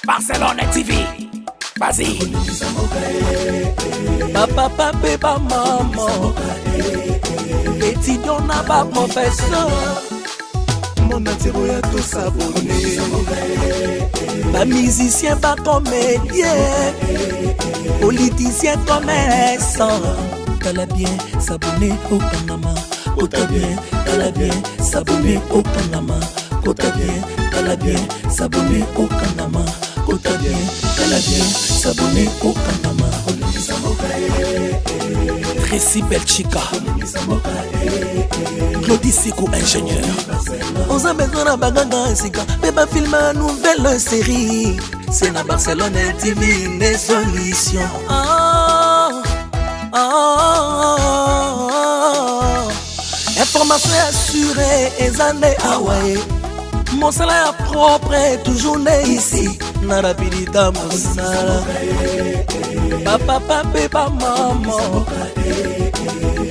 Barcelone TV. Vas-y. Papa, papa, maman. Étudiant n'a pas professeur. Mon atiro ya tout s'abonner. Pas musicien, pas comédien. Politicien, commerçant. T'as bien s'abonner au Panama. T'as bien, t'as bien s'abonner au Panama. T'as bien, t'as bien s'abonner au Panama. T'as bien, t'as bien s'abonner au Panama. Tracy Belchica, Claudie Sikou, ingénieur. On a besoin d'un bagage, mais pas filmer une nouvelle série. C'est la Barcelone TV, les solutions. Information assurée, et années Hawaii. Mon salaire propre est toujours né ici. Na rapidité, mon salaire. Papa, papa, maman.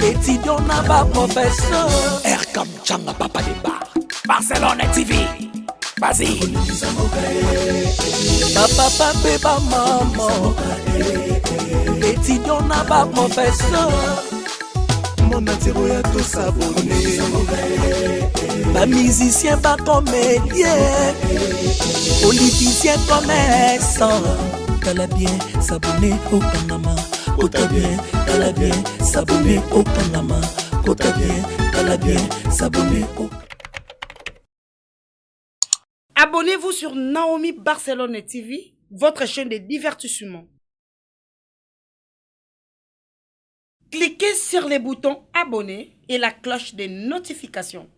Étudiant n'a pas professeur. Air comme Changa, papa des bars. Barcelone TV. Vas-y. Papa, papa, maman. Étudiant n'a pas professeur. Mon atiro ya tout s'abonner. Pas musicien, pas comédien. Politicien, commerçant. T'as bien s'abonner au Panama. T'as bien s'abonner au Panama. T'as bien s'abonner au... Abonnez-vous sur Naomi Barcelone TV, votre chaîne de divertissement. Cliquez sur les boutons abonner et la cloche de notification.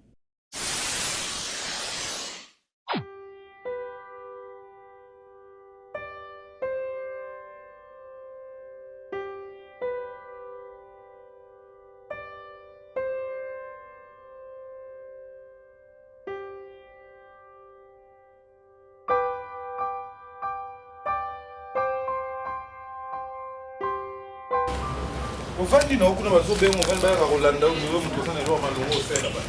On va dire qu'on va sauver mon frère à Rolanda, où nous sommes tous en Europe, à l'euro, c'est là-bas.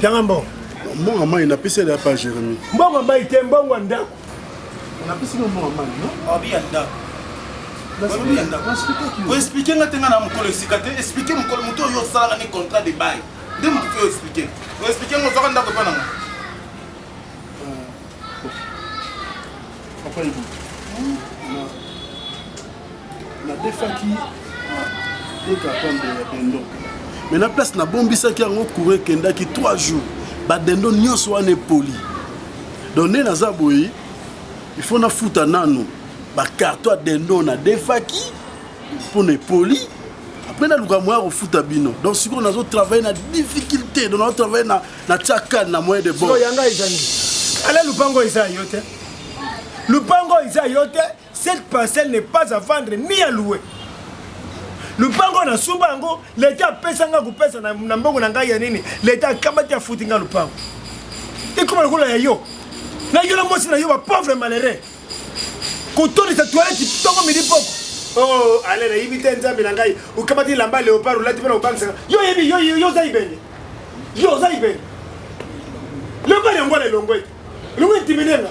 Tiens, Mon maman, il n'a pas essayé de pas Jérémy. bon, maman, il était bon, Wanda. On a pas essayé de mon maman, non? Ah, bien, d'accord. Vous expliquez que vous avez expliquez mon contrat de bail. Vous pouvez expliquer. Vous expliquez que vous avez un contrat. Papa, il dit. On a des fakis. Mais la place na bombisa qui a couru kenda qui 3 jours. Ba dendo nyonso ane poli. Donc né na zaboyi, il faut na futa nano. Ba carton dendo na des fakis pour ne poli. Après na luka moya au futa bino. Donc si on a travaillé na difficulté, donc on a travaillé na tchaka na moyen de bon. So yanga izani. Allez Lupango isa yote. Lupango isa yote, cette parcelle n'est pas à vendre ni à louer. Lupango na Subango, l'État pesanga kupesa na mbongo na ngai ya nini? L'État kamati ya futinga Lupango. Et comment le kola ya yo? Na yo la mosi na yo ba pauvre malheureux. Kotoni sa toilette tongo midi poko. Oh, allez la imite nzambe na ngai. Ukamati lamba léopard ulati bana ubangisa. Yo yebi yo zaibende. Yo zaibende. Lomba ya ngwala longwe. Longwe timinenga.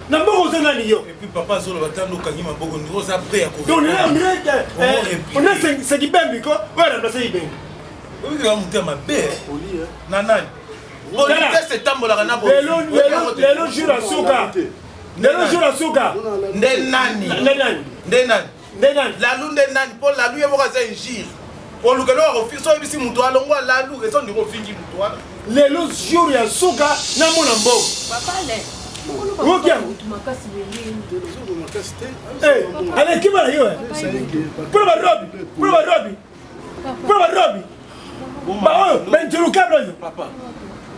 Na mbongo zana ni yo. Et puis papa Zolo batando kanyima mbongo ni oza pe ya ko. Donc on a c'est qui bembi ko. Voilà, na c'est ibende. Vous avez monté ma belle. Nanani. On dit c'est tambola na bo. Lelo jour à Souka. Lelo jour à Souka. Ndenani. La lune nani pour la lune mo kaza injire. Pour le que l'on refuse so bisi muto alongwa la lune et son ndiko fingi muto ala. Lelo jour ya Souka na mona mbo. Papa le. Ok. Allez, qui va là? Pour ma robe. Bah, ben tu le câble. Papa.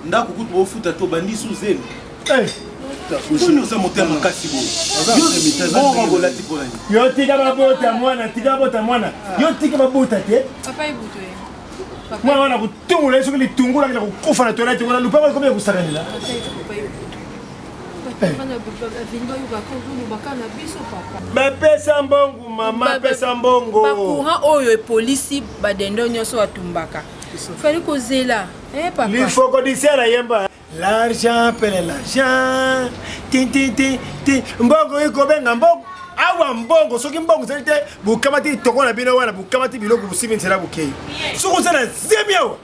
Ndako kutu bo futa to bandi suzeni. Nous sommes au terme de Kassibo. Yo tika babota mwana, tika babota mwana. Yo tika babota te. Papa ibutoye. Mwana wana kutungula yeso kili tungula kila kukufa na toilette kuna lupango kombe kusakanila. bapesa mbongo mama pesa mbongo bacourant oyo epolisi badendo nyonso batumbaka fali kozela papa lifokodisia yemba l'argent pele l'argent ti mbongo ikobenga mbongo awa mbongo soki mbongo zali te bukamati toko na bino wana bukamati biloko busimi nzela bukei soki ozala zemi awa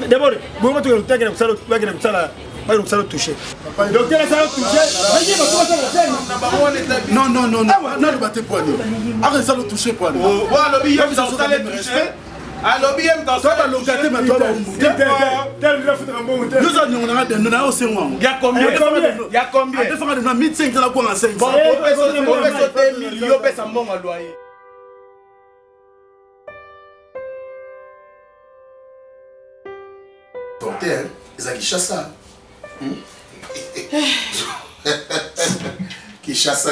d'abord bongo tu takena kusala bakena kusala bakena kusala toucher docteur ça toucher non non batte poani arrête ça le toucher poani voilà bien ça ça les toucher alors bien dans ça le gâté mais toi nous on a des on aussi moi il y a combien à défendre de 1500 la quoi en 500 on peut millions pesa mbongo loyer docteur ezaki chassa Kishasa.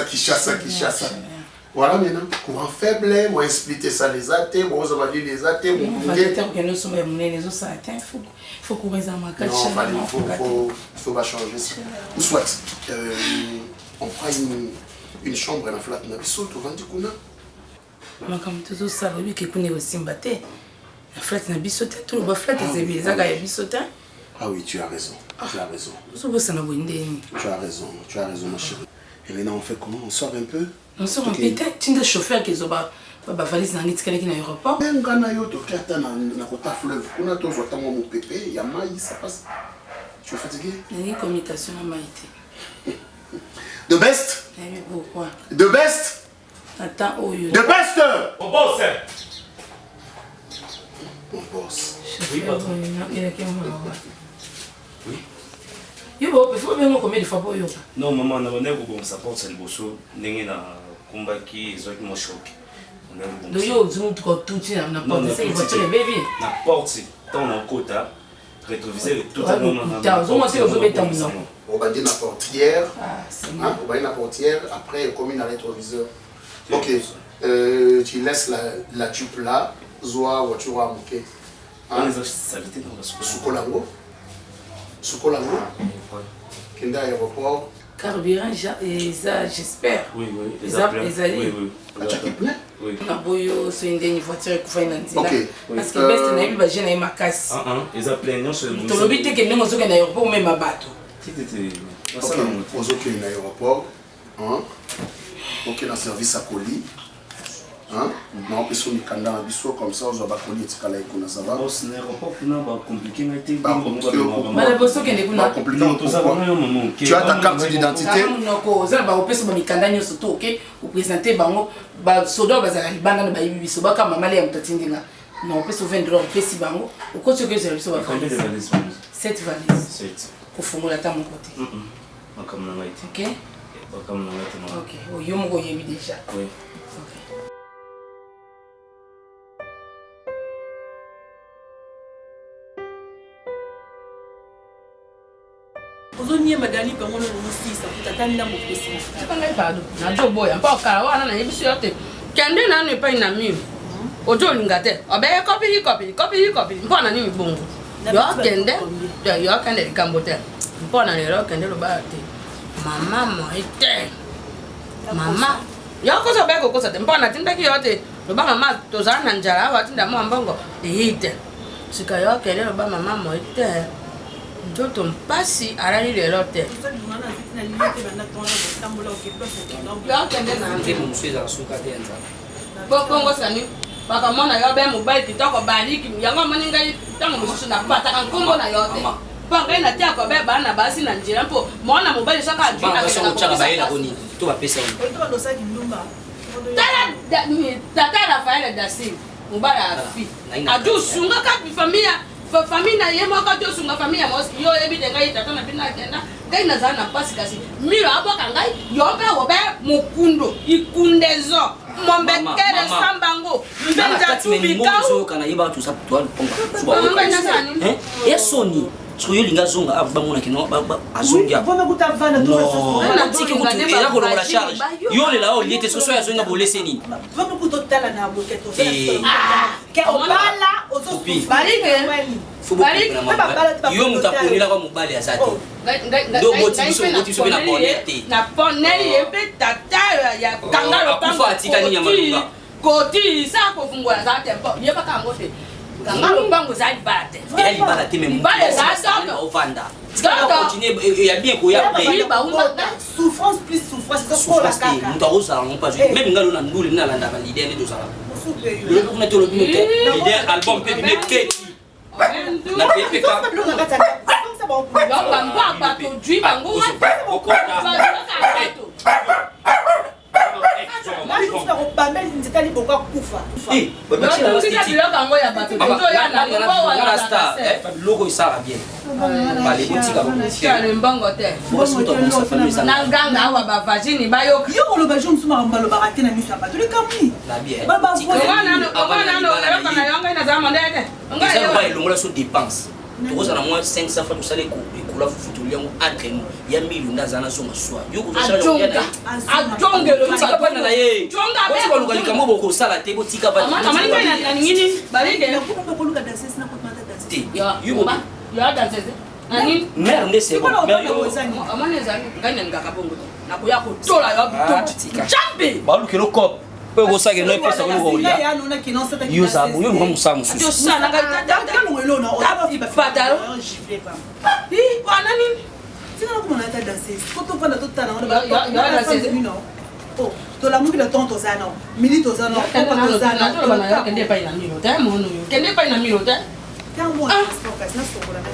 Voilà maintenant, courant faible, moi expliquer ça les athées, moi vous avez dit les athées, vous faut courir dans ma carte. Non, faut pas changer ça. Ou soit, on prend une chambre dans la flat, on a vu tout vendu kuna. Mais comme tout ça, lui qui connaît aussi mbaté, la flat n'a bisoté, tout le flat est bien, ça gagne bisoté. Ah oui, tu as raison. Tu as raison. Tu as raison, ma chérie. Et maintenant, on fait comment? On sort un peu? On sort un peu. Tu es chauffeur qui est valise dans l'aéroport. Même quand on a un fleuve, on a toujours mon pépé, il y a maïs, ça passe. Tu es fatigué? Il y a une communication à maïté. The best? Pourquoi? The best? Attends, oh, The best? Mon boss. Mon boss. Oui, patron. Oui. Il faut bien combien de fois pour yo. Non, maman, on a bon ça porte c'est le bosso, n'engé na combat qui est mo choc. On a bon. Do yo zoom tout na porte c'est voiture bébé. Na porte dans na quota rétroviseur tout à l'heure na. Ta zoom c'est au bébé tamina. On va dire la portière. Ah, c'est bon. On va dire la portière après comme une rétroviseur. OK. Tu laisses la tube là, zoa voiture à moquer. On les a salité dans la Sukolango. Sukolango. Kenda aéroport. Carburant, j'espère. Oui. Les allées. Oui. Oui. On a beau sur une voiture qui fait une antenne. Parce que best na ibi bajena ima kasi. Ils appellent non sur le. To lobite ke ndenge ozoka na aéroport même abato. OK. Ozoka na aéroport. OK, na service à colis. Non, ils sont dans biso comme ça, on va colis etikala ikuna ça va. Boss l'aéroport kuna ba compliqué na été. Mala bosso ke ndekuna. Tu as ta carte d'identité. Non ko za ba opesa ba mikanda nyoso to OK, vous présenter bango ba sodo bazala libanda na ba yibiso ba kama mali ya mtatindinga. Non, opesa $20 opesi bango. Ukocho ke service ba. Combien de valises? 7 valises. 7. Ko fungola ta mon côté. Comme na ngaite. OK? Comme na ngaite. OK. Yo mo ko yebi déjà. Oui. Ozonie madani pango no musisa kutatani na mopesi. Tukanga pardon. Na jo boy, ampa okara wana na yebiso yote. Kende na no pa ina mi. Ojo lingate. Obe copy. Mpona ni bongo. Yo kende. Yo kende kambote. Mpona lero kende lo ba te. Mama moite. Mama. Yo ko so be ko so te mpona tinda ki yote. Lo ba mama to za na njara wa tinda mo mbongo. Ehite. Sika yo kende lo ba mama moite. Ndoto mpasi arali lelo te. Bongo sani bakamona yo be mobile kitoko baliki yango moninga tango mususu na pata kan kombo na yo te. Panga ina tia ko be bana basi na njira mpo mona mobile saka ajina ka so chaka baela koni to ba pesa on. To do sa kindumba. Tata Rafael Dasi mubara afi. Adu sunga ka familia famille na yemo ka to sunga famille ya moski yo ebi de ngai tata na bina kenda ngai na za na pasi kasi miro aboka ngai yo be wo be mukundo ikundezo mombe kere sambango mbenja tubika so kana yeba tu sa to ponga suba esoni soyo linga zonga abamona kino azonga Bona kutavana non on tiki kutu era ko la charge yo le la o liete so ya zonga bolese nini Vamos kutotala na boketo ke obala ozosufa yo mutaponela kwa mobali azati do boti so na bonete na poneli epe tata ya kangalo kufa atika nini ya maluka koti sa ko fungwa za tempo yeba kango te kangalo pango za dibate ya libala te même libala za sa ovanda ska continuer ya bien ko ya souffrance plus souffrance c'est quoi la caca muta oza on pas même ngalo na ndule na landa ba leader ne do sala le ko na to le leader album pe ne keti na pepe ka logo isara bien bale botika mbongo te na nganga awa bavagini bayoka yo koloba jo musuma mbalo barate na miso abato le kamni la bien baba na yonga na zama ndeke ça va elongola so dépense tokoza na moins 500 fois tosala ekula fufutu liango entre nous ya milieu ndazana so maswa yo ko ajonga ajongelo tika bana na ye jonga ba luka likambo boko sala te botika ba amani na ningini balinde ko koluka danser na ko mata danser yo ba yo danser nani mère ndese bon mère yo amani za ngani ngakabongo na ko ya ko tola yo bitu chambe ba lukelo kop pe go sage no pesa ko go ya yo za bo yo mo musamu su yo sana ngata ngwelo na o ba fatalo bwana nini tina ko mona ta danser ko to fanda to tana on ba danser oh to la mungi de tonto zana milito zana ko zana to bana yo kende pa ina milo ta mo no yo kende pa ina milo ta ta mo na stoka na sokola na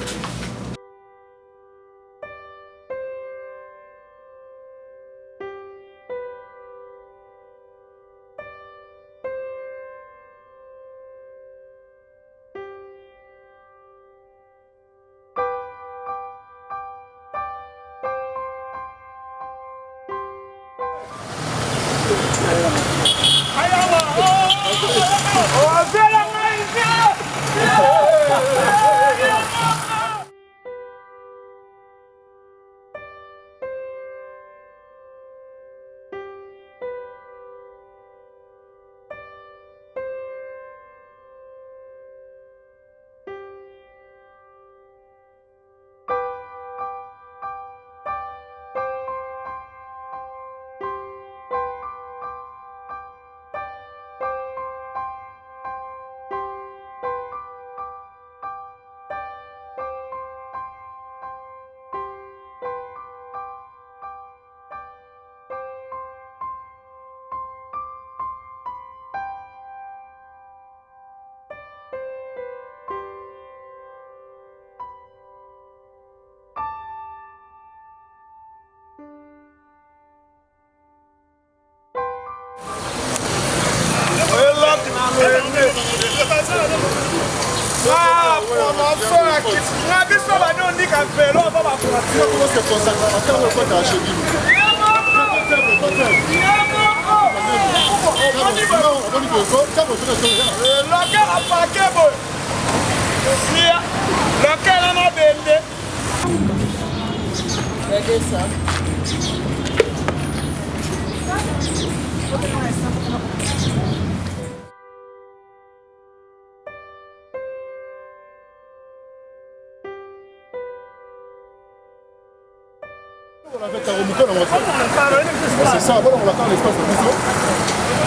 C'est ça, voilà, on attend l'espace de vision.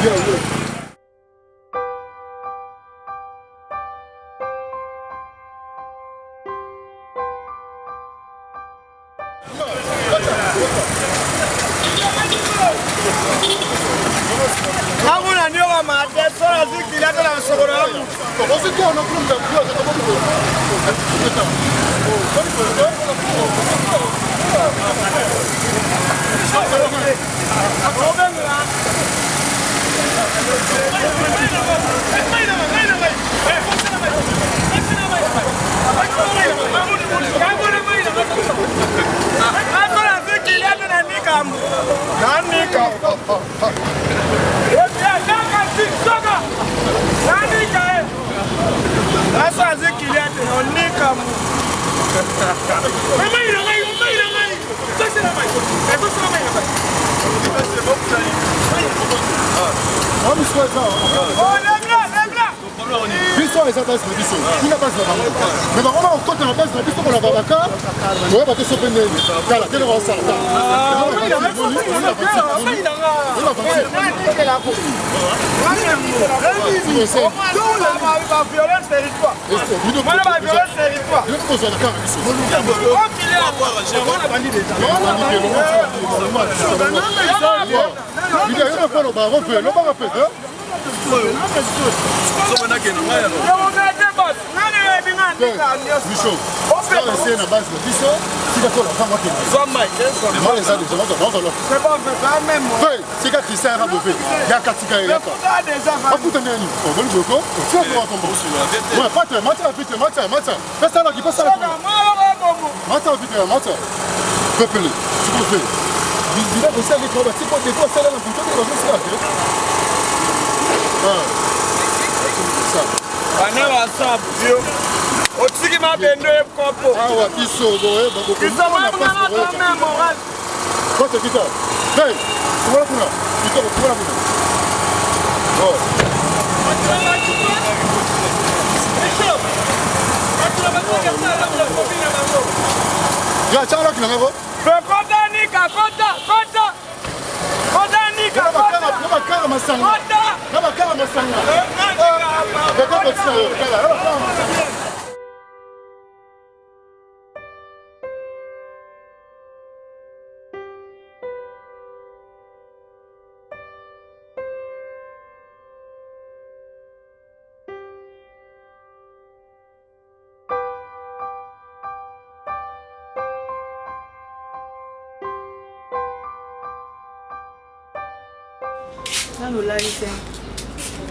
Bien, bien. Hakuna ndio kama sora ziki lata na sokoro yangu. Wasiki wanakulumda kwa sababu biso eza base na biso tina base na bango me bakoma kokota na base na biso mpona babaka oyeba te so mpe ndeni tala tele baosala Bana WhatsApp, viu? Otiki mabendo e kopo. Awa biso boye bakoko na passe boye. Kote kita. Hey, kumala kuna. Kita kumala kuna. Oh. Ya chala kina ngabo. Kota nika, kota. Kota nika, kota. Kama kama masanga. Kota. Kama kama masanga. Bekako tsina yo. Kala. Nano la ite.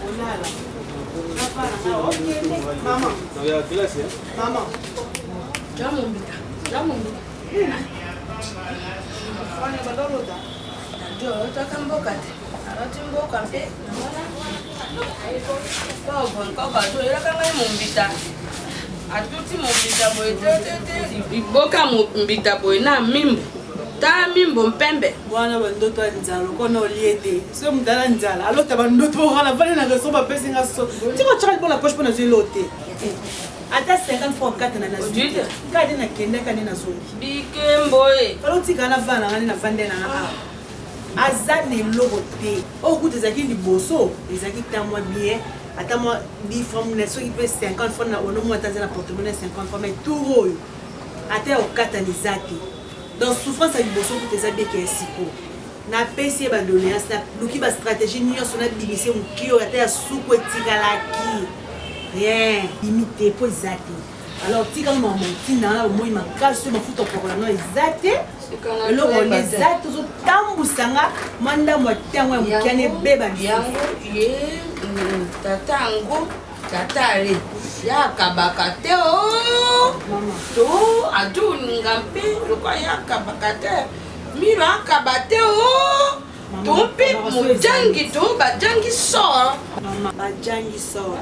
Olala. Maman. Maman. Jamumbi. Wana badolo da. Jo, toka mboka te. Arati mboka mpe. Koko to ela kanga mumbita. Atuti mumbita boye te. Iboka mumbita boye na mimbo. Ta mimbo mpembe. Bwana bandoto nzalo kona oliete. So mdala nzala. Alota bandoto ngala vale na gaso ba pesi ngaso. Tiko chakali bona poche bona zelote. Ata 50 fois 4 na nazo. Kadi na kende kadi na zo. Bike mboye. Aloti kana vana ngani na vande na. Azane logote. O kuta zaki liboso, ezaki tamwa bien. Ata moi 10 francs na so qui peut 50 francs na ono moi tazana porte-monnaie 50 francs mais tout royo. Ata o katanizaki. Dans souffrance à liboso pour tes habits qui est si beau. Na pesi ba doléance na luki ba stratégie ni on a bilisé mon kio ata ya souko etikalaki. Rien, limité pour zati. Alors tika maman tina na moi ma casse ma futo pour na zati. Le on est zati zo tambusanga manda mo tangwa mukane beba yango ye tatango tatale ya kabakate o to aduninga mpe lokwa ya kabakate miro akabate o to mpe mojangi to bajangi sor mama bajangi sor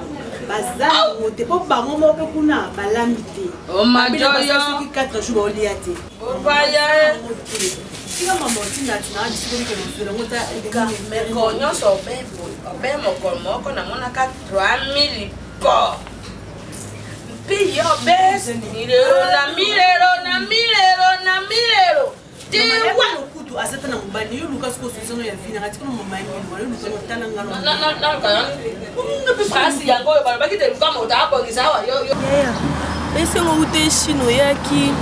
bazali mote po bango moko kuna balambi te o majoyo soki 4 jours baoliate obaya tika mama otinda tina disikoli ke mosolo ngota meko nyonso obe mokolo moko namonaka 3000 ko mpe yo bese na milero tewa lokutu asata na mobali yo luka siko solution ya vina ngati kono mama yini yo luka tana ngalo kasi yango oyo balobaki te luka moto abongisa awa yo esengo ute chino yaki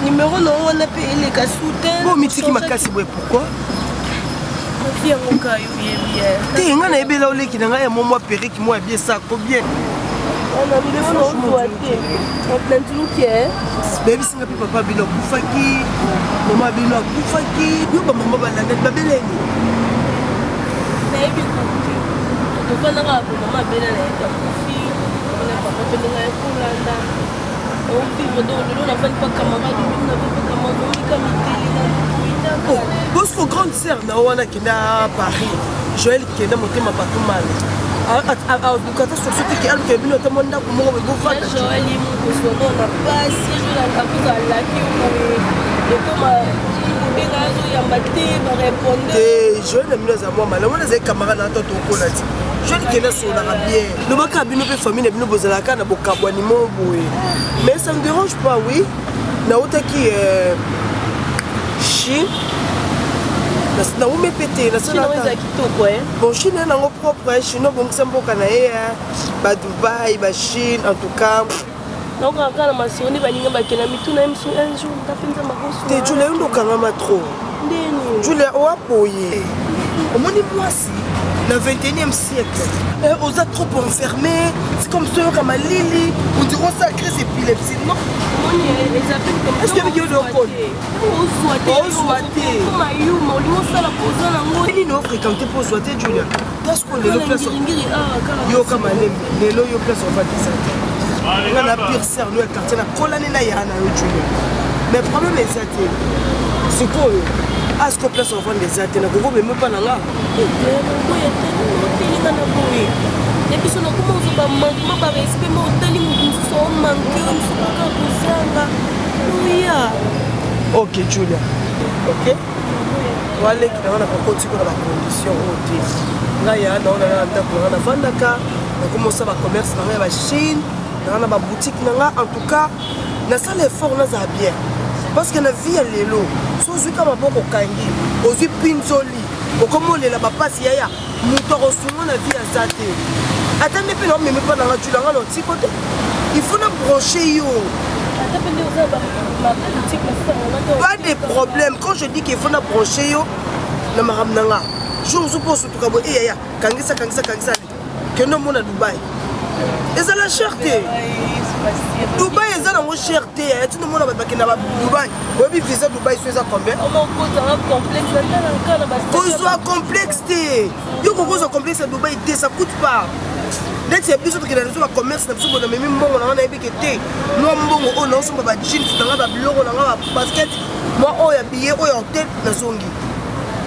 numéro na wana mpe eleka sute bo mitiki makasi boye pourquoi ofi yango kayo yebi te nga nayebela oleki na ngai ya mwa mwa periki mwa ya bien sako bien ana bilefona otoa te oplantiluki bebisinga mpe papa bino akufaki mama bino akufaki yo bamama balandani babeleni nayebi kuke tofandaka po mama abela nayebi akufi ona papa mpe ndenge yakolanda ovivre donc lelo nafandi mpa camarade mimi navi mpe camarade omika miteli na lukuinaka bosco grande sœur na wana akenda à Paris Joël kenda motema bato mala akata sur soki ke aluka bino ata mwa ndako moko bebofanda joeli mokosonona pasi jolanga kozalaki ekoma benga azoyamba te bareponde te joeli na bino aza mwa malamu wana azali kamara na ata tokola ti joeli kende asololaka bien lobaka bino mpe famille na bino bozalaka na bokabwani mo boye mais ça me dérange pas oui nautaki Chine naumi pete bon Chine est nango propre chino bongisa mboka na ye ba Dubaï ba Chine en tout cas donc kaka na masioni baninga bakena mituna emso un jour ndapenza makoso te Julia ndokangama trop ndeni Julia oapoye omoni mwasi le 21e siècle oza trop enfermé c'est comme ça comme Lili on dirait ça crise épilepsie non est-ce que vous avez Lili nous fréquenté pour souhaiter Julia qu'est-ce qu'on est le place yo comme les lo yo place on va dire ça on a pire serre le quartier na kolane na yana yo Julia mais problème est ça c'est quoi est-ce que place on va des atena ko même pas na nga et puis on a commencé à manquer par respect mais on t'a dit que on manque on se pas kozanga oui ok Julia ok wale kina na kokoti ko na ba condition ote nga ya na ona na ndako na vandaka na commencer ba commerce na ba Chine na ba boutique na en tout cas na ça l'effort na za bien parce que na vie ya lelo sozu kama boko kangi ozu pinzoli okomolela bapasi yaya moto akosunga na vie ya za te ata nde mpe na omeme mpa nanga tulanga na otiko te il faut na brancher yo pas de problème quand je dis qu'il faut na brancher yo na maram nanga jour ozu mpo osutuka bo eyaya kangisa kende omona Dubaï ezala cher te Dubaï eza nango cher te tina omona bakenda ba Dubaï oyebi visa Dubaï so eza combien kozwa complexe te yo kokozwa complexe ya Dubaï te ça coûte pas neti ya biso tokenda nazo bacommerce na biso bona memi mbongo nanga nayebike te mwa mbongo oyo naosomba bajeans nanga babiloko nanga babasket mwa oyo ya billet oyo ya hotel nazongi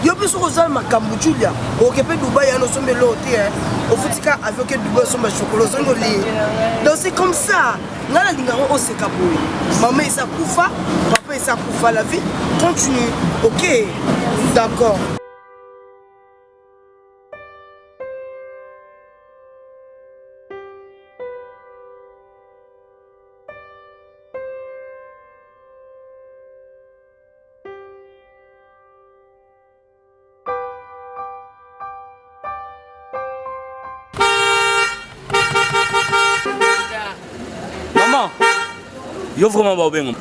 yo mpe soki ozala makambo Julia oke mpe Dubaï yana osomba eloko te ofutika avion ke Dubaï osomba chokola ozongi olie donc c'est comme ça nga nalingaka oseka boye mama eza kufa papa eza kufa la vie continue ok d'accord Yo vraiment ba obenga.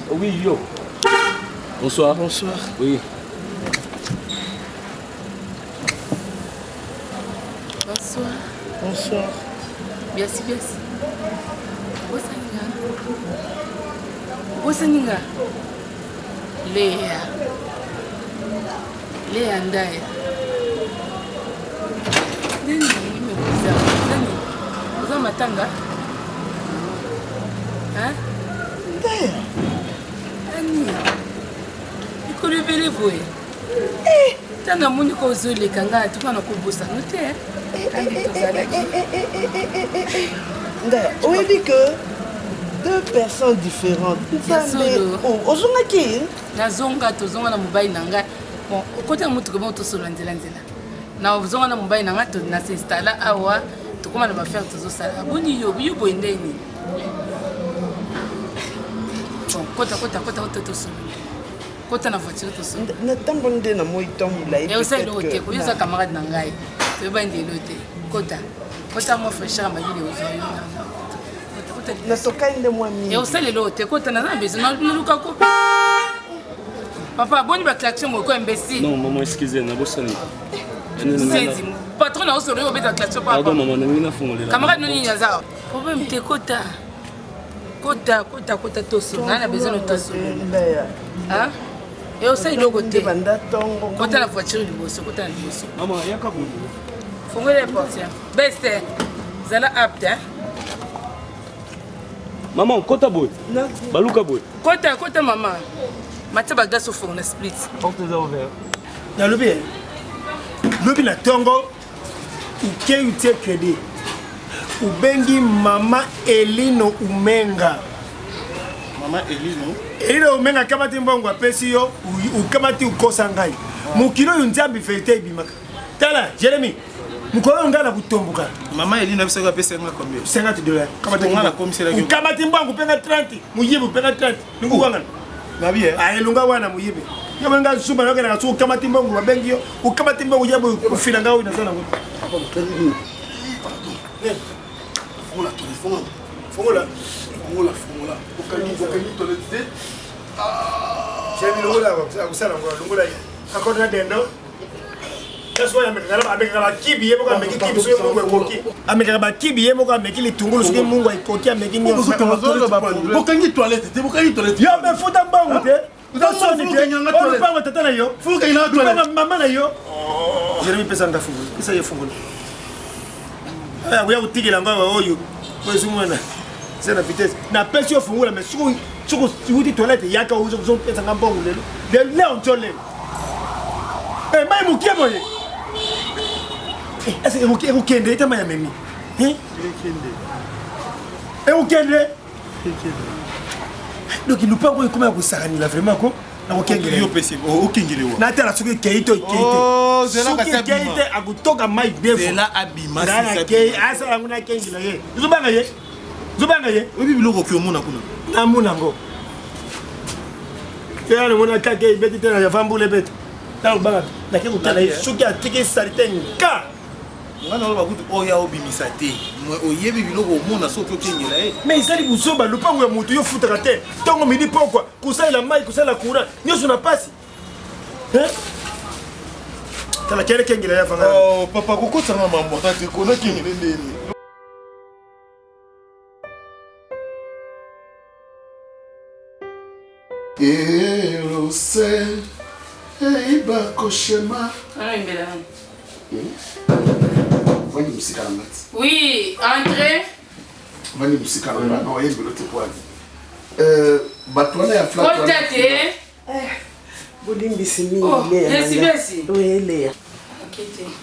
Oui yo. Bonsoir. Bonsoir. Oui. Bonsoir. Bonsoir. Merci. Bosaninga. Léa Ndaya. Nini nimekuza. Nani? Uza matanga? Hein? Ndaya. Nani? Ikolubele boye. Tanga muni ko zoleka nga tukana kobosa note. Ndaya, on dit que deux personnes différentes. Ozongaki? Nazonga tozonga na mobile nanga. Bon, côté mutu ko moto solo nzela. Na ozonga na mobile nanga to na s'installa awa to koma na ba faire tozo sala. Boni yo boye ndeni. Bon, kota to solo. Kota na voiture to solo. Na tambo nde na moi tomula. Et aussi le hotel, ko yoza camarade nangai. To ba ndelo te. Kota mo frère ma bile ozoyo. Na tokainde moi mi. Et aussi le hotel, kota na besoin na luka ko. Papa, boni ba klaxon mo ko imbécile. Non, maman, excusez, na bosani. Patron na osoro yo beta klaxon papa. Pardon maman, na ngina fongolela. Camarade noni nyaza. Problème te kota. Kota to solo. Na besoin de to solo. Hein? Et aussi le côté. Kota la voiture du boss, kota la boss. Maman, yaka bon. Fongole les portières. Best. Zala apte. Maman, kota boy. Baluka boy. Kota maman. Matia bagaso fond na split. Porte ouverte. Na lobi. Lobi na tongo. uke utie crédit ubengi mama Elino Umenga. Mama Elino Umenga kamati mbongo apesi yo ukamati ukosa ngai mukilo yunzambi vérité bimaka tala Jérémy mukolo ngana kutombuka Mama Elino abisaka pesa nga combien $50 kamati mbongo penga 30 muyibu penga 30 ningu wangana nabi ayelunga wana muyibe yabanga suma nakana kasu kamati mbongo babengi yo ukamati mbongo yabo kufina ngao inazana ngo Fongola. Jérémy longola akusala ngo longola akona dendo. That's why ameka ba kibi yemo ka meki kibi so mungu ekoki. Ameka ba kibi yemo ka meki litungulu so mungu ekoki ameki nyo. Bokangi toilette, te bokangi toilette. Yo me futa mbangu te. Utasoni te. On pas tata na yo. Fuka ina toilette. Mama na yo. Jérémy pesa ndafungu. Pesa yefungu. Aya uya utigela ngwa oyo. Kwezi mwana. C'est la vitesse. Na pesi yo fungu la mais suku uti toilette yaka uzo pesa ngambongo lelo. Le on tole. Eh mai mukie boye. Est-ce que vous kende eta maya memi? Hein? Et vous kende? Donc il nous pas comment vous sarani la vraiment ko? Na okengele yo pesi okengele wo. Na tala suki keito. Oh, zela ka keite akutoka mai defu. Zela abima na kei asa yangu na kengela ye. Zubanga ye. Zubanga ye. Obi biloko kyo mona kuna. Na mona ngo. Kaya ni mona kake ibeti tena ya fambule beti. Na ubanga na keko tala ye. Suki atiki salite nka. Ngana lo bakuti oya obimisa te. Oyebi biloko mona so kyo kengela ye. Mais isali busoba lupango ya mutu yo futaka te. Tongo midi pokwa kusala mai kusala courant. Nyoso na pasi. Hein? Tala kere kengela ya fanga. Oh papa kokota na mambo tati kona kengele ndeni. Erose Eiba Koshema. Vani musika na ngati. Oui, entrez. Vani musika na ngati. Non, yembe lote kwa. Batwana ya flat. Kotate. Bolimbisi mini Besi besi. Oui, Léa.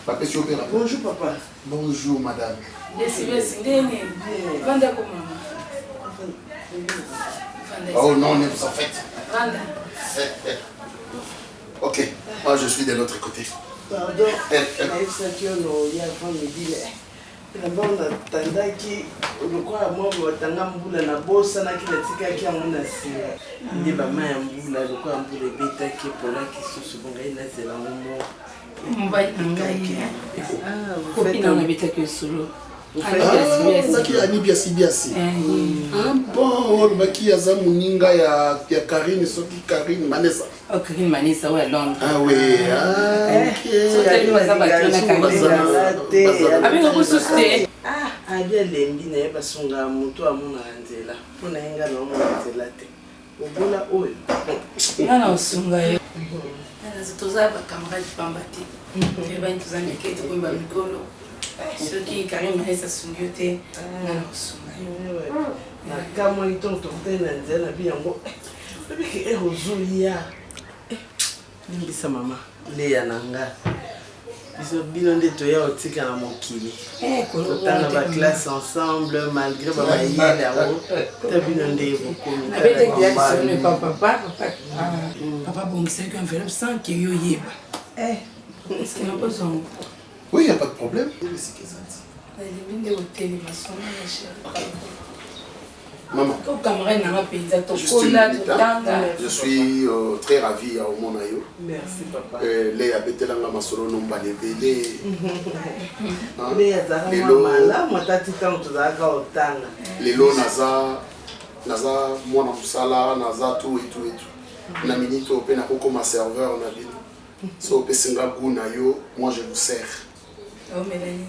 Papa Chopera. Bonjour papa. Bonjour madame. Besi besi ndeni. Vanda kwa mama. Oh non, ne vous en faites. Vanda. Ok, moi je suis de l'autre côté. Pardon. Naïfsaki ono ya famille na banda tandaki ulikuwa mambo watanga mbula na bosa na kila tikaki ya mwana sia. Ndi bama ya mbula ulikuwa mbula beta ki pola kisusu bonga ina zela mumo. Mbai ngaki. Kopina na beta ki solo. Baki ani biasi. Bon, baki ya za muninga ya Karine soki Karine Manessa. Oh, Karine Manessa ouais Londres. Ah oui. So tell me what's about Karine. Abi ngo kususte. Abia lembi na yeba songa mutu amuna nzela. Muna inga na amuna nzela te. Obola oyo. Nana usunga yo. Nana zitoza ba camarade pambati. Eba ntuzanya kete kuimba mikolo. Soki Karine Manessa sungyote. Nana usunga yo. Na kama itonto tena nzela bi yango. Biki ehozuya. Nimbisa mama Léa nanga. Biso bino nde toya otika na mokili. Totanga ba classe ensemble malgré ba yele awo. Ta bino nde bokomi. Abete dia sonne papa. Papa bongisa ko enveloppe sans que yo yeba. Est-ce que n'a pas besoin? Oui, il n'y a pas de problème. Maman. Je suis très ravi au monde. Merci papa. Les abételanga masolo nomba lebele. Lelo naza mwana musala naza tout et tout. Na minito pe na koko ma serveur na bino. So pe singa guna yo, moi je vous sers. Oh Mélanie.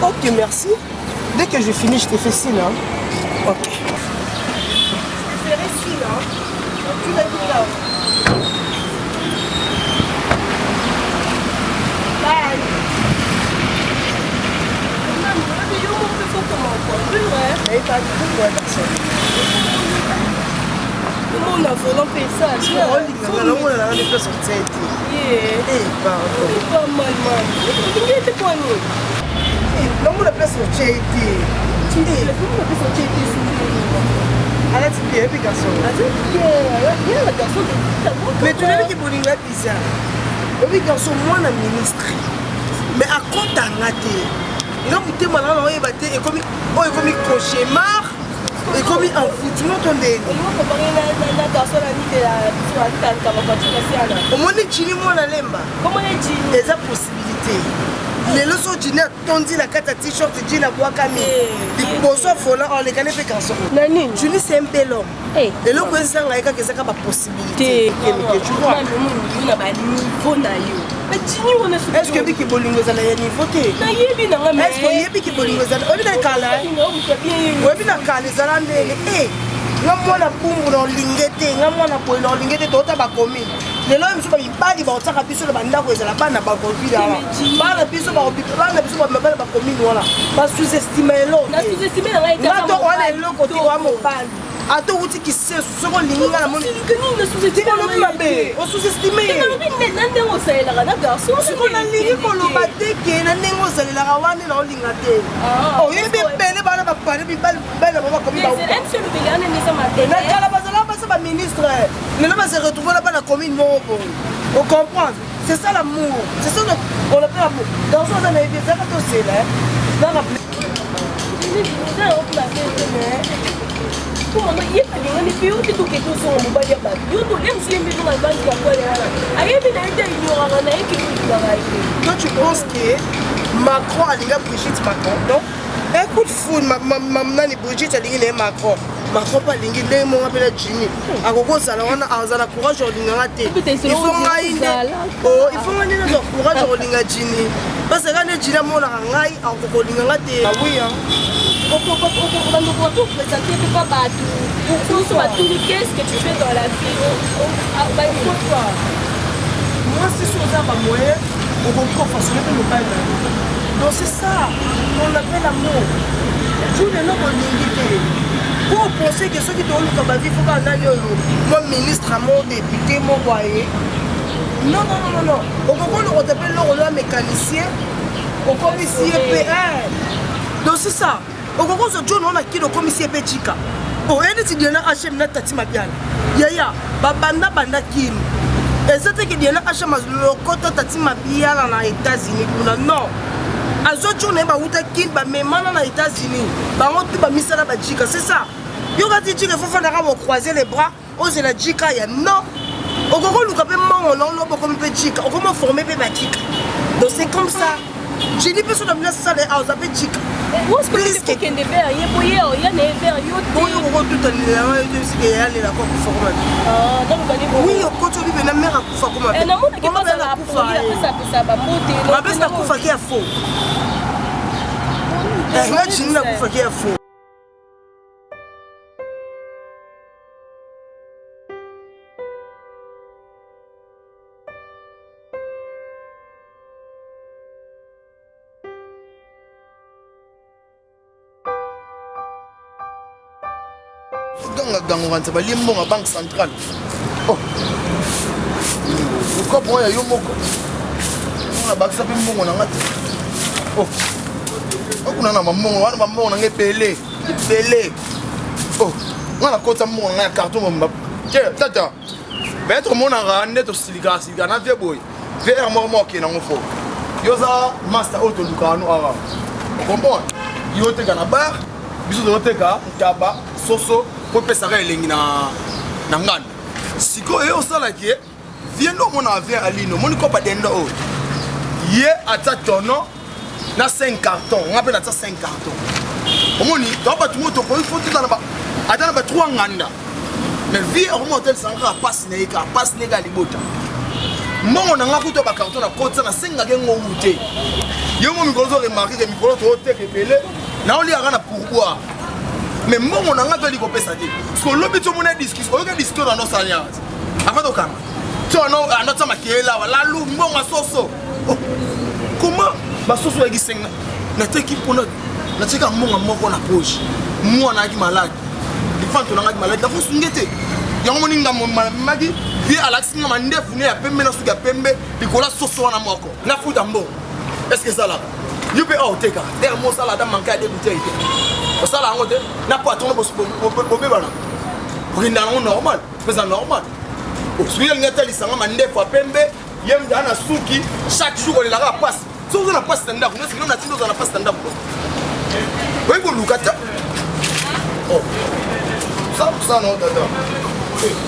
Ok, merci. Dès que je finis, je te fais signe. Hein? Ok. Je te ferai signe. Hein? Tu l'as dit là. Bye. Mais pas du tout, personne. On a volant ça. On a des personnes qui ont été. Pardon. Pas mal, man. Il était quoi, nous? Non, on a place où tu as été. Tu es. On a place où tu as été. Arrête, tu es un garçon. Mais tu l'as vu qui est bonne, bizarre. Le garçon, moi, un ministre. Mais à quoi t'as raté? Il a goûté mal à l'oreille, et comme cauchemar, et comme un foutement tombé. Au moins, les chili, moi, la lemba. Comment les chili? Les possibilités. Les leçons de dîner, on dit la carte à t-shirt, dit la boîte camille. Les bonsoirs, on les connaît pas garçon. Nani, Julie, c'est un bel homme. Et le président a dit que c'est une possibilité. Tu vois? Est-ce que Biki Bolingo est à niveau? Est-ce que Biki Bolingo est à niveau? Ngamwana pumbu na lingete ngamwana po na lingete tota ba komi lelo mso ba ibali ba otaka biso na banda ko ezala bana ba kopila bana biso ba bana biso ba mabala ba komi wala ba sous-estimer lo na sous-estimer na ngai ka to wana eloko ti wa mobali ato uti ki se soko linga na moni que nous ne sous-estimons pas mabe on sous-estimer na ndengo saela na garçon soko na lingi ko lo bateke na ndengo saela ka wana na linga te oh yebe bele bana ba pare bi bale bana ba komi ba c'est le gars ne ministre, mais là, on se retrouve là-bas dans la commune. On comprend. C'est ça l'amour. C'est ça qu'on appelle l'amour. Dans ce cas, on a été fait aussi là. Dans la toi, tu penses que Macron a dit Brigitte Macron, non? Écoute, fou, maman Brigitte a dit Macron. Macron pas lingi ndenge mo ngapela Jimmy akoko sala wana azana courage olinga te il faut ngainde oh il faut ngainde na courage olinga Jimmy parce que quand Jimmy mo na ngai akoko linga te ah oui hein on va tout présenter pas battu pour tout qu'est-ce que tu fais dans la vie moi c'est sur ça ma moyen on comprend façonner le bail donc c'est ça on appelle l'amour tout le nom olingi pour penser que ceux qui ont eu comme avis, il faut qu'on aille mon ministre, mon député, mon voyer. Non. Au moment où on appelle le mécanicien, au commissaire PR. Donc c'est ça. Au moment où on a qui le commissaire Péchika. Au NTD, on a acheté une tati mabiana. Yaya, banda kin. Et c'était qu'il y a acheté le côté tati mabiana dans les États-Unis. Non. Azocho ne ba uta kin ba memana na États-Unis ba ngotu ba misala ba jika c'est ça yo ka dit que faut faire croiser les bras on se la jika ya non o koko luka pe mongo non no boko pe jika o comment former pe ba jika donc c'est comme ça j'ai dit personne na ça les a pe jika où est-ce que c'est qu'en devait y boyer y a ne faire yo bon yo ko tout la yo c'est que y a la ko former ah donc ba ni oui o ko to bi na mera kufa kuma pe na mona ke pas la kufa ça ba moté ba bes na kufa ki a faux Imagine na kufa ki a faux gango kanza balimbo nga banque centrale oh ko po ya yo moko na bakisa pe mbongo na ngati oh okuna na mamongo wana mamongo na ngepele oh ngala kota mbongo na carton mo ke tata beto mona rande to silika na vie boy ver mo ke na ngofo yoza master auto lukano ara comprendre yo te kana bar biso de teka nkaba soso pour pesa ka elengi na ngana siko e osala ki viendo mona avien alino moni ko pa dendo o ye ata tono na 5 cartons on appelle ça 5 cartons omoni to ba tout moto ko il faut tout na ba ata na ba 3 nganda mais vie au motel ça nga passe ne ka libota mbongo na nga kuto ba carton na kotsa na senga ke ngo ute yo mo mikolo zo remarquer que mikolo to te kepele na oli aga na pourquoi mais mbongo na nga to li kopesa te parce que lobi to mona discussion o ka discussion na no sanya avant to kama to no anotsa makela wala lu mbongo soso comment ba soso egi senga na teki pona na teka mbongo moko na poche moi na ki malade il faut to na ki malade da fo sungete yango moninga magi vie alaxinga mandefu ne ya pembe na suka pembe likola soso na moko na futa mbongo est-ce que ça là you be out take der mo sala da manka de bouteille o sala ngote na patron bo be bana pour que ndana normal c'est normal o suya ngata lisanga mandefu pembe yem dana suki chaque jour on la passe so on a passe standard on est na tindo on a passe standard oui pour lukata oh ça non dada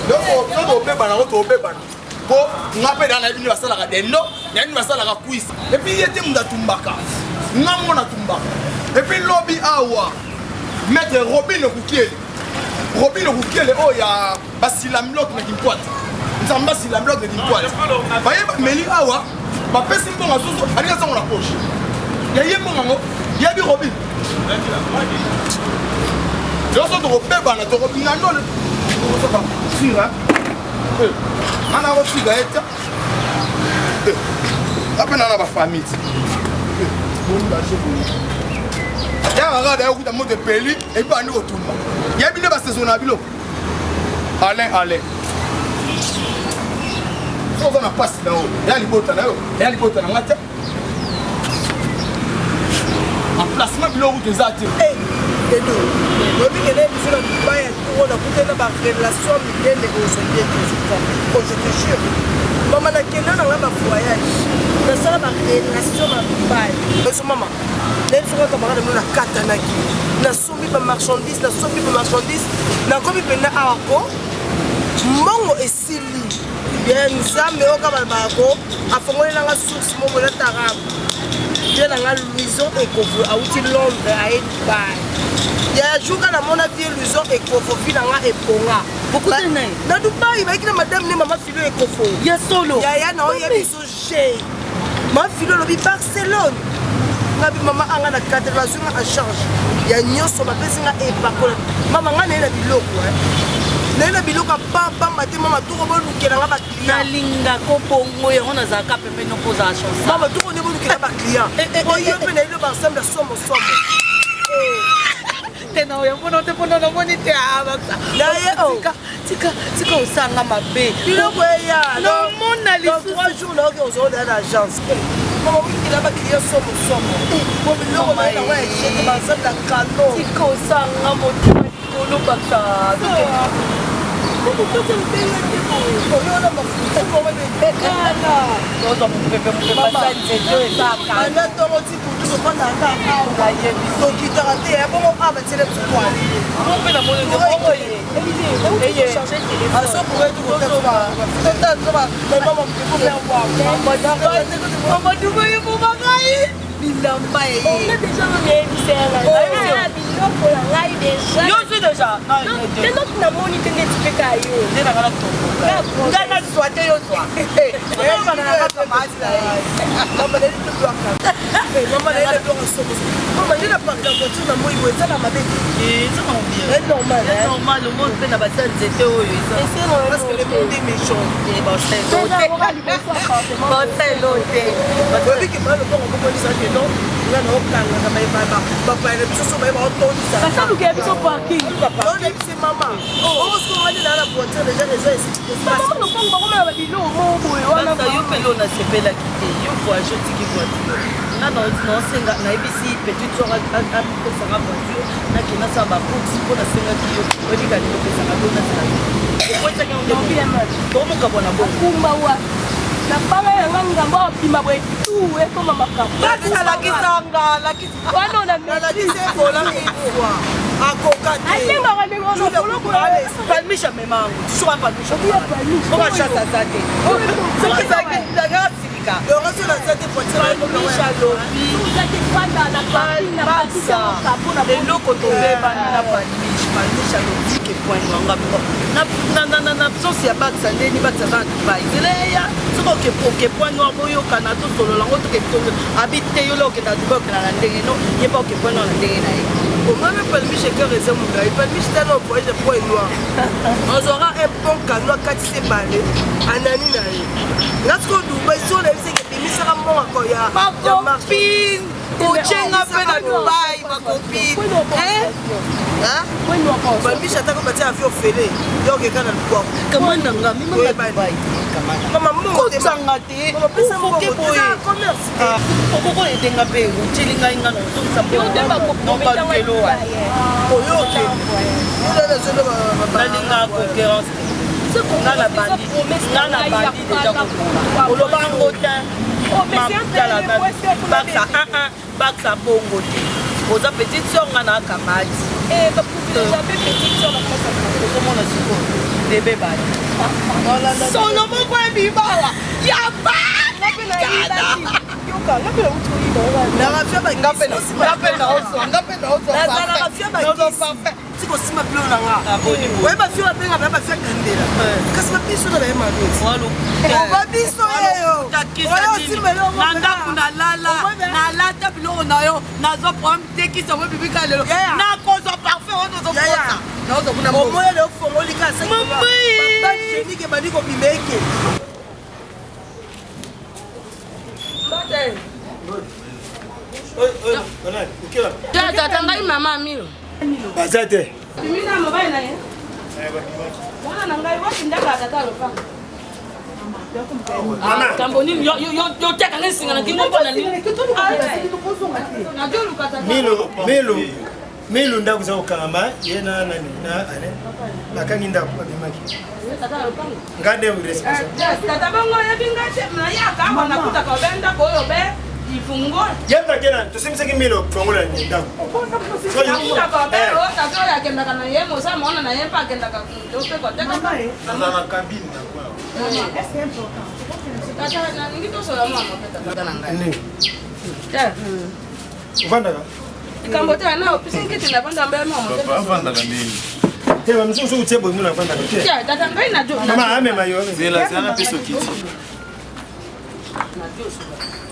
donc on peut bana on peut bana po ngape dana bini basala ka dendo yani basala ka quiz et puis yete munda tumbaka ngamo na tumbaka et puis lobby awa maître Robin Okukiele oh ya basila mlok na kimpoate nzamba sila mlok na kimpoate baye meli awa ba pesi mbonga soso alinga sango na poche ya yembo ngo ya bi Robin yo so to beba na to Robin na ndole so ba sira ana ko figa eta apena na ba famille ya regarde ya kuta moto peli et puis andi otumba ya bine ba saison na bilo allez so na passe là ya libota na ngata en placement bilo où des atis edo lobi kene biso na baya to na kutela ba relation milene ko so bien ko je te jure mama na kena na ba voyage na sala ba relation na baya so mama les gens qui ont na katanaki na sombi ba marchandise na komi pena ako mbongo esili bien nzambe okaba bako afongoli na source mo na tarab je na nga Louison Ekofo auti Londres a Dubaï ya juga na mona vie Louison Ekofo fina nga eponga beaucoup de nai na Dubaï ba ikina madame ne mama filo Ekofo ya solo ya na oya biso chez ma filo lobi Barcelone ngabi mama anga na 80 a charge ya nyoso ba pesinga e bakola mama nga na biloko nena biloko papa mate mama to ko bolukela nga ba client linga ko pongo yango na zaka pembe no poza chance mama to ko ne bolukela ba client o yo pe na ile ba ensemble somo tena oya mpono te mpono no moni te abaksa na ye o tika osanga mabe biloko ya no mona lisu 3 jours na oke ozo da agence mama mukila ba client somo ko biloko ba na wa cheke ba ensemble kano tika osanga motima kolo baksa como que eu tenho tempo? Eu não vou beber cana. Eu não vou beber muito mais de saca. Mas eu tô tipo tudo quando anda aula e tô aqui tá até é bom ah mas ele é muito qual. Vamos pela mão de como ele. Ele changer de téléphone. Ah só por ele tu tá. Tá tá. Mas vamos ver o Mas tu vai pro magai. Bilamba e. On a déjà mené misère. Yo suis déjà. Non, c'est notre namoni tene tipeka yo. Ndena kana tombo. Ngana swate yo swa. Mama na kaka mati la. Mama le tu bloka. Mama le le bloka so. Mama ile pa ka voiture na moi boza na mabe. Ça va bien. C'est normal. C'est normal le monde peut na basa nzete oyo ça. C'est normal parce que le monde est méchant. Et bon c'est l'autre. Bon c'est l'autre. Parce que mal le bon on peut dire ça que non. Ngana okanga na mai baba. Papa ile biso so mai ba otoni ça. Ça nous gagne sur parking. Non c'est maman. Oh ce qu'on va dire dans la voiture déjà les gens ici. Maman nous font comment on va dire non mon boy. Wana yo pelo na sepela kite. Yo voyage tiki voiture. Na non senga na ibisi petite soeur a pesa nga voiture na kina sa ba box pour na senga kiyo. Oli ka ni pesa nga dona sana. Ko kwa tanga on bien mal. Comme ka bona bo. Kumba wa. Na pala ya ngambo pima bwe tu e koma makapa. La kisanga la kisanga. Wana na misi bola kwa. Akokate. Atenga ngane ngono koloko. Palmisha memangu. Sura palmisha. On va chata zate. C'est ça qui daga sika. Le reste la zate voiture no lobi. Vous êtes fan na parking na parking na kapona. Le loko tombe bana na palmisha. palmiche alobike point noanga na absence ya bakisa ndeni bakisa aza na dubai zeleya soki oke point noir boyokana tosololango toke abite yo le okenda dubai okenda na ndenge no ye mpa oke point noir na ndenge na ye omeme palmiche ekeur eza molai palmiche tala voyage point noir ozora un bon cadeau akatisi ebale anani na ye nga soki odubai so olebiseke ebimisaka mbongako ya marcopine kocenga mpe na dubai makopine palmiche atako batia avi ofele yo okeka na lubwako kamandanga mimamamokotanga te ofoke boye okokoledenga mpe oteli ngai nga naotomisaokalukelo oyo oke nalinga concurrence nga na bandi deja olobango te matalaka baksa 1 baksa bongo te oza petite sœur nga na akamati okomona siko bebe bali solo moko ebibawa ya sikosima bilo nanga oyeba fio babenga baya bafia kandela kasi babiso na baye mabiso eyo oyo simelongo na ndako nalata biloko na yo nazwa problème tekisa bo bibika lelo nakozwa parfait oyo nozokota omoya leo fongolika asabagenike bandi kobimeke tata ngai mama milo baza te bimina mobali na ye mwana na ngai watindaka tata lopanga kambo nini yoteka ngai singana kimopona nini milu ndako za kokangama ye na nani na ane bakangi ndako babimaki ngade responsable tata bongo yebi ngai te nayaka awa nakutaka obe ndako oyo be ifungola yemba kena tosimisaki milu fongola ni ndako nakutaka obe o tata oyo akendaka na ye mosa mona na ye mpa akendaka ope koteka aza na kabine tata nalingi tosola mwa motata na ngai uvandaka ikambo te ana opisingi na vanda mbele mwa motata avandaka nini te bamisusu kutie boye muna avandaka te tata ngai na jo mama amema yo zela zana peso kiti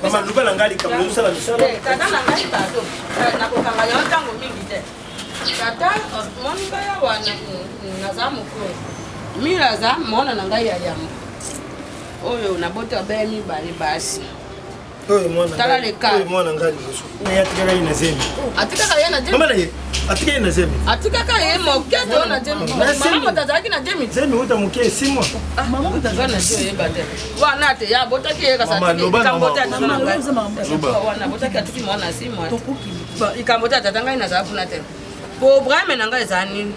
mama lubala ngali kambo usala misala tata na ngai tato nakokanga yo ntango mingi te tata moni ngai awa naza mokolo miraza mona na ngai ya yamo oyo nabota be mibale basi oyo mwana tala leka oyo mwana ngali boso ya tikaka ina zemi atikaka ye na mama na ye atika ina zemi atikaka ye moketo na zemi mama motazalaki na zemi zemi uta muke 6 mois mama motazalaki na zemi yeba te wana te ya botaki ye kasatiki kambota tana ngai wana botaki atiki mwana 6 mois ikambota tata ngai na zakuna te po brame na ngai zani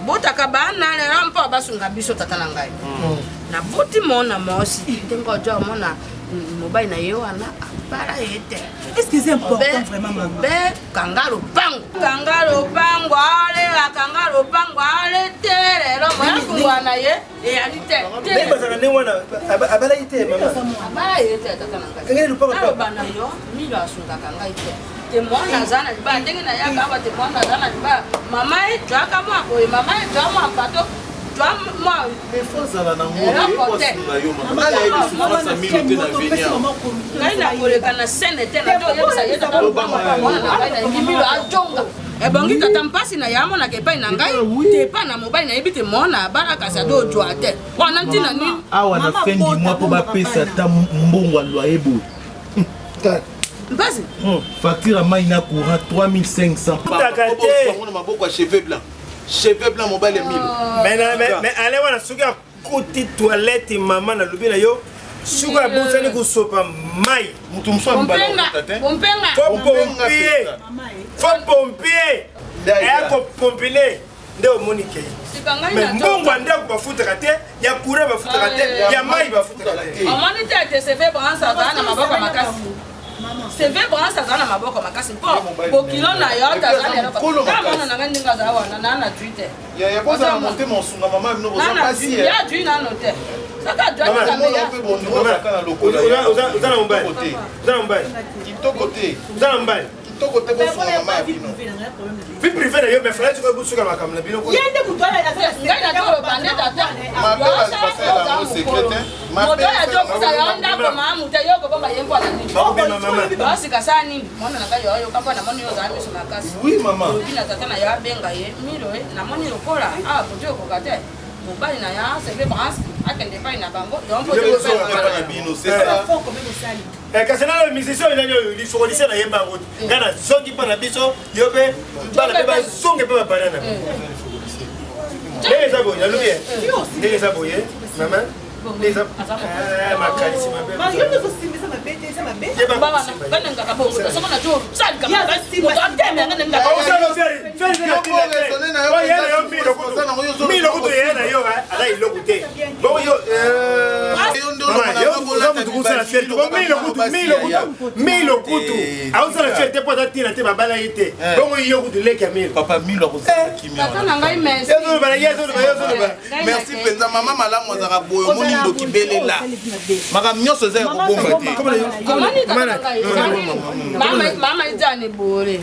botaka bana lelo mpo basunga biso tata na ngai na boti mona mosi ndengo jo mona mobile na ye wana para ete est-ce que c'est important vraiment maman be kangalo pango ale terero mwana kungwana ye e alite te bazana ne wana abala ite mama abala ite tata na ngai ngene lupango bana yo milo asunga kanga ite te mwana zana ba ndenge na ya kaba te mwana zana ba mama e jaka mwa ko mama e jaka mwa pato moi il faut ça là na ngo ngai na koleka na scène te na jo yebisa ye tata mwana na ngai na ngimilo ajonga ebongi tata mpasi na yamo na kepai na ngai te pa na mobile na yebi te mona baraka sa do jwa te wana ntina ni awa na fin du mois po ba pesa ta mbongo loyer bo mpasi facture mai na courant 3500 takate maboko cheveux blanc mobile 1000 mais allez wana suka kuti toilette mama na lubina yo suka busani kusopa mai mutu mswa mbala pompenga fo pompier eko pompile nde omonike mais mbongwa nde bafutaka te ya kura bafutaka te ya mai bafutaka te omoni te te CV bransa na maboko makasi CV bransa na maboko makasi mpo bokilo na yo tazana kama na ngani ngaza wana na Twitter ya boza na monter mon sunga mama no boza pasi ya tu na note saka jwa kamera uzana uzana mbali kitoko te uzana mbali côté bon son maman. Vie privée d'ailleurs, mais frère, tu vas bouger comme la caméra. Il y a des boutons là, Ma belle, elle passe la secrétaire. Ma belle, elle passe la oui, maman. Kasi na musicien il a il faut lycée na yemba route. Ngana zongi pa na biso yobe bala pe ba zonge pe ba banana. Les abo ya lubié. Les abo ye. Maman. Les abo. Ma kalisi ma belle. Ma yo ne vous simbi ça ma bête, ça ma bête. Baba na kana ngaka bo. Ça kana jo. Ça ka. Mo ta teme ngana ngaka. O sa no feri. Feri na tine. O ya na yo milo kuto. Milo kuto ya na yo ala ilo kute. Bo yo milo kutu auzala fete po tatina te babala ite bongo yo kutu leka milo papa milo ko kimia tata ngai merci merci penza mama malamu azaka boyo moni ndoki belela maka nyonso za ko bomba te mama ijane bore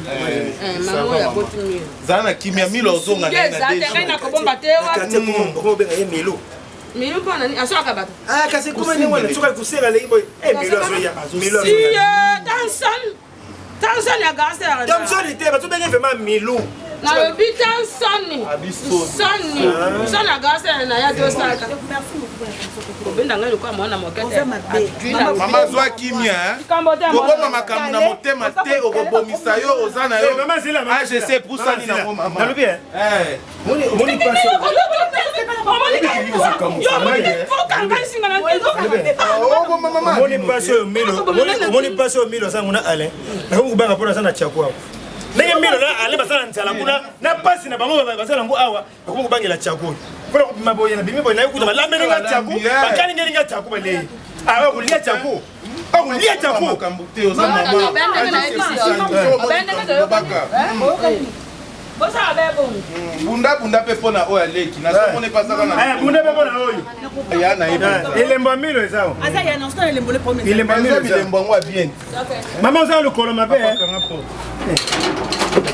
mama ya botu zana kimia milo zonga na ngai na ko bomba te wa ko benga ye milo milo pana ni asoka bato kasi kuma ni wana tsoka kusela le ibo milo azoya milo si Tanzan ya gasa ya Tanzan te bato benga vraiment milo na le bitan sonni sonni ya gasa na ya dosaka obenda ngai kwa mwana mokete mama zwa kimia kokoma makambo na motema te okobomisa yo ozana yo AGC pusani na ngoma mama nalobi moni passe moni passe au milo sangu na ale na kubanga pona sana chakwa ndenge milo na ale basala nzala kuna na pasi na bango basala ngo awa kubangela chakwa kuna kupima boye na bimi boye na yukuta balambele nga chakwa bakani ngelinga chakwa bale awa kulia chakwa akulia chakwa kambute ozana mama bunda pe pona oya leki na so mone pasaka na bunda pe pona oyo ya na ibe elemba milo ezao asa ya na sto elembo le premier elemba milo ngwa bien mama ozana lokolo mabe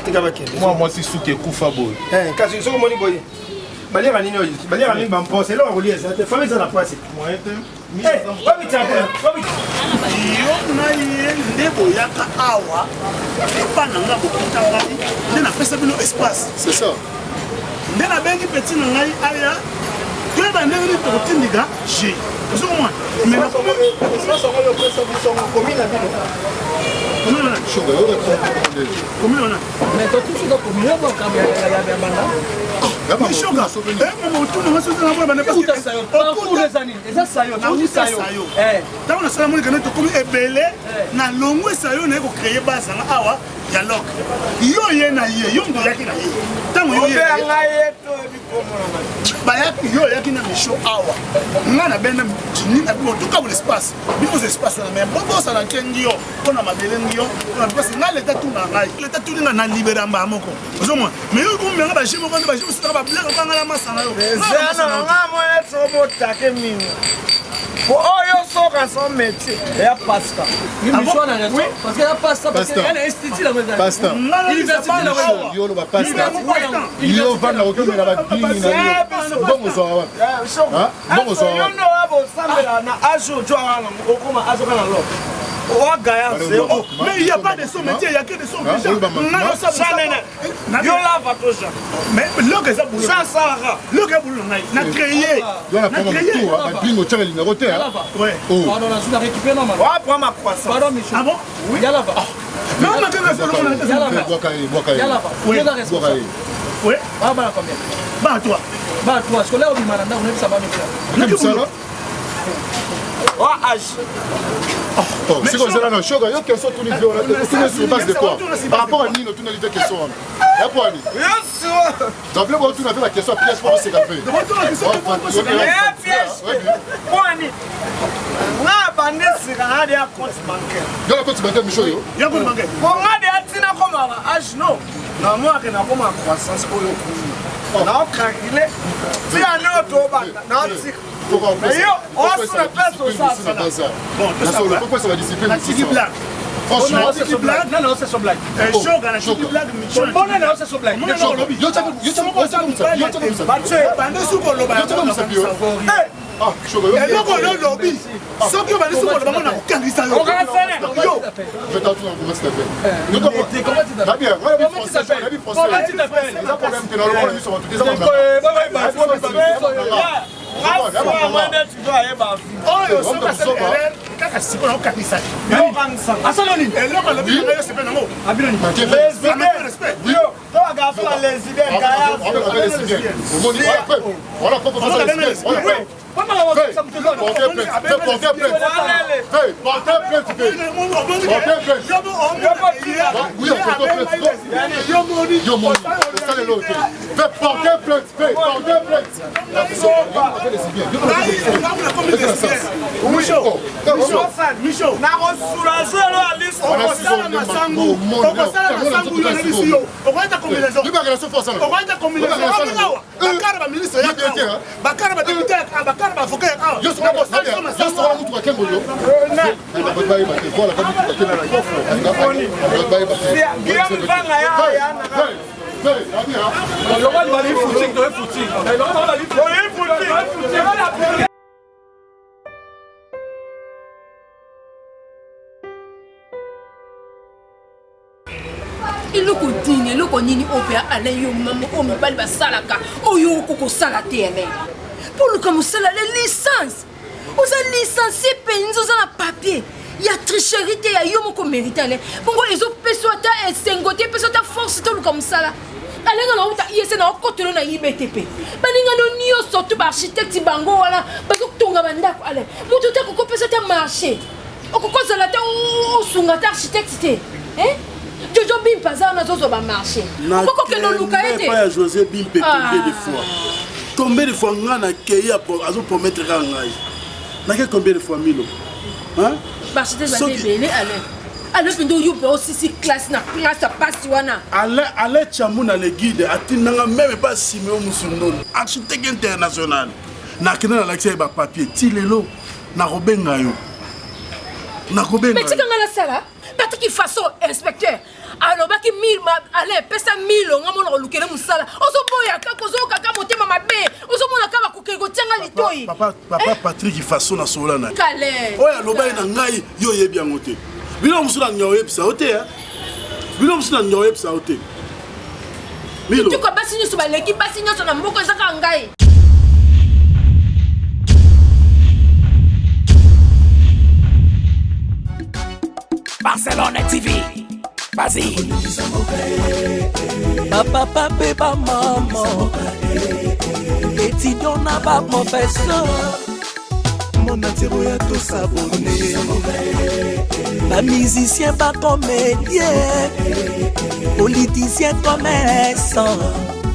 tika bakende moi si suke kufa boy kasi soko moni boye balia nini oyo balia nini bampose lo bakolia ça te famille ça la place moi ete wapi chakula wapi yo na ye ndebo yaka awa epa na nga bokuta ngai nde napesa bino espace c'est ça nde nabengi peti na ngai aya toyeba ndenge nini tokotindika g ozokomona ntango nasala monikana tokomi ebele na longo esayo naye kokreye basanga awa ya lok yo ye na ye yo ndo oyaki na ye ntango yo oyaki na misho awa nga na benda jini na bino tokabola espace bimoza espace wana me bobosana ke ngiyo mpona mabele ngiyo mpasi nga leta tuna ngai leta tuninga na libera mbaa moko ozomona me yo komianga baje moko nde baje mosutaka babilaka kanga na masana yo nga moye tobotake mingi po oyo soka son métier eya pasta parce que la pasta parce que elle est institut la maison pasta université la maison yo lo ba pasta yo vanda ko mela ba bingi na yo bongo zo wa bongo zo wa yo abo sambela na ajo jo ala okoma ajo kana lo Ouagaya, mais il n'y a pas de son métier, il n'y a que de son déjà. Yo lava déjà. Mais l'eau que ça boule. Ça Sahara. L'eau que boule n'a créé. Yo la prendre tout, ba bingo tchanga li numéro terre. Ouais. Pardon, on a récupéré normal. Ouais, prends ma croissance. Pardon Michel. Ah bon? Oui. Y'a là-bas. Non, on a que ça. Y'a là-bas. Oui. Oui. Ah bah combien? Bah toi. Bah toi, parce que là on dit Maranda, on est ça va me faire. C'est comme ça là, non, choc, il y a question tout niveau là, tout sur base de quoi? Par rapport à Nino, tout n'a pas question. Il y a quoi? Bien sûr. Donc là, tu as fait la question pièce pour ce café. nga bande sika nga de compte bancaire. Yo la compte bancaire Micho yo. Ya compte bancaire. Ko nga de atina koma age no. Na mo akena koma croissance oyo ku. Na o calculer. Si ana to ba na tika. Mais yo, on se répète ça. Bon, pourquoi ça va discipliner? La tiki blanc. Franchement, c'est son blague. Non, c'est son blague. Shoga, la chute blague. Bon, non, c'est son blague. eloko lolobi soki obali sokolobango na kokangisa yo oyo kaka sikola okangisa asala nini eloko lobi yo sepe nango eloko dini eloko nini opea ale yo mama o mibali basalaka oyo okokosala te ele poluka mosala le licence oza licencié mpenza oza na papier ya tricherie te ya yo moko mérite ale bongo ezopesa ata esengo te epesa ata force toluka mosala alenga na uta yese na okotelo na yibe te mpe baninga no nyonso to baarchitecte bango wana bazotonga bandako ale moto te kokopesa ata marché okokozala te osunga te architecte te Jojo Bimpa za na zozo ba marché. Pourquoi que no luka ete? Pas à José Bimpe combien de fois ngana keya pour azo promettre ngai. Na ke combien de fois Milo? Hein? Ba chite za belé ale. Ale pindo yo pe aussi classe na classe passe wana. Ale chamuna le guide atinanga même pas Simeo Musundo. Architecte international. Na kena na l'accès ba papier tilelo na robenga yo. Na robenga. Mais tika ngala sala. Patiki façon inspecteur. Alors baki 1000 allez pesa 1000 nga mona kolukele musala. Ozo boya ka kozo kaka motema mabe. Ozo mona ka ba kokeko tianga litoi. Papa Patrick façon na solana. Kale. Oya loba na ngai yo yebi angote. Bilo musula nyawo yebisa ote ya. Bilo musula nyawo yebisa ote. Milo. Tu ko basi nyoso ba leki basi nyoso na mboko ezaka ngai. Barcelone TV. Vas-y. Papa, papa, maman. Étudiant n'a pas professeur. Mon atiro ya tout s'abonner. Pas musicien, pas comédien. Politicien, commerçant.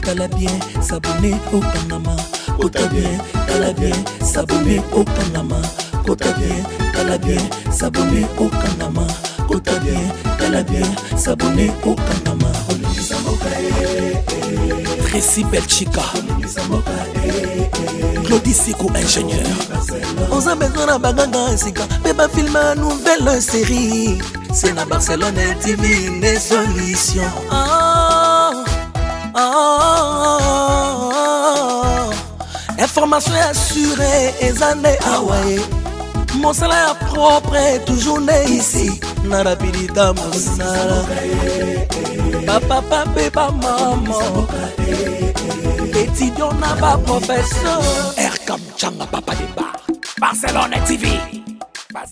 T'as bien s'abonner au Panama. T'as bien, t'as bien s'abonner au Panama. T'as bien, t'as bien s'abonner au Panama. Kota bien, t'as bien s'abonner au Panama. Tracy Belchica, Claudie Sikou ingénieur. On a besoin d'un bagage sika, mais pas filmer une nouvelle série. C'est la Barcelone TV, les solutions. Information assurée, et années Hawaii. Mon salaire propre est toujours né ici. Narapidita Moussala. Papa, papa, maman. Étudiant n'a pas professeur. Erkam Changa Papa Débat. Barcelone TV.